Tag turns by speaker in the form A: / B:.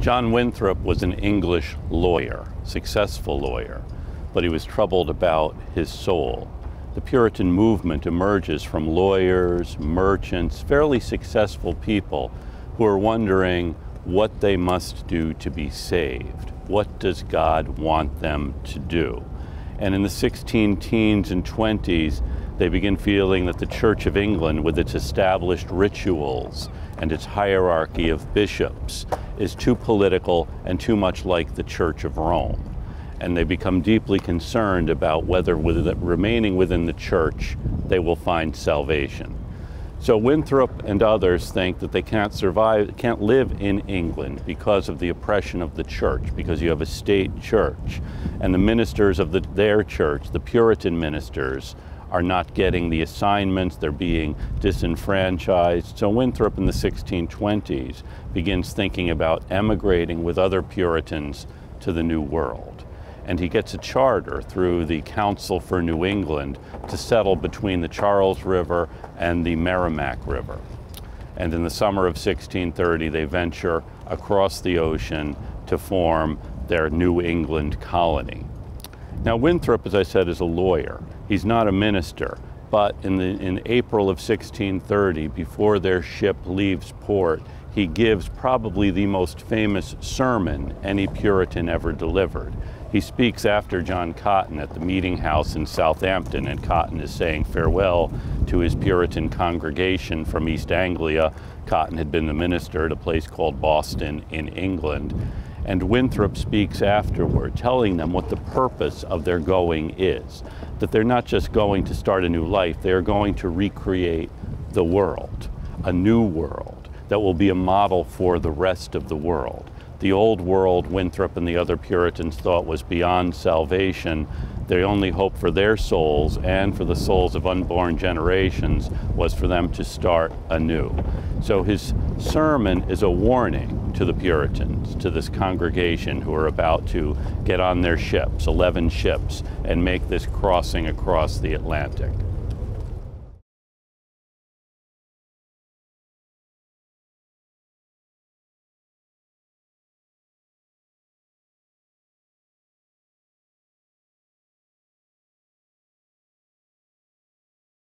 A: John Winthrop was an English lawyer, successful lawyer, but he was troubled about his soul. The Puritan movement emerges from lawyers, merchants, fairly successful people who are wondering what they must do to be saved. What does God want them to do? And in the 16 teens and 20s, they begin feeling that the Church of England, with its established rituals and its hierarchy of bishops, is too political and too much like the Church of Rome. And they become deeply concerned about whether, remaining within the church, they will find salvation. So Winthrop and others think that they can't live in England because of the oppression of the church, because you have a state church. And the ministers of their church, the Puritan ministers, are not getting the assignments, they're being disenfranchised. So Winthrop in the 1620s begins thinking about emigrating with other Puritans to the New World. And he gets a charter through the Council for New England to settle between the Charles River and the Merrimack River. And in the summer of 1630, they venture across the ocean to form their New England colony. Now Winthrop, as I said, is a lawyer. He's not a minister, but in April of 1630, before their ship leaves port, he gives probably the most famous sermon any Puritan ever delivered. He speaks after John Cotton at the meeting house in Southampton, and Cotton is saying farewell to his Puritan congregation from East Anglia. Cotton had been the minister at a place called Boston in England. And Winthrop speaks afterward, telling them what the purpose of their going is. That they're not just going to start a new life, they are going to recreate the world, a new world that will be a model for the rest of the world. The old world, Winthrop and the other Puritans thought, was beyond salvation. Their only hope for their souls and for the souls of unborn generations was for them to start anew. So his sermon is a warning to the Puritans, to this congregation who are about to get on their ships, 11 ships, and make this crossing across the Atlantic.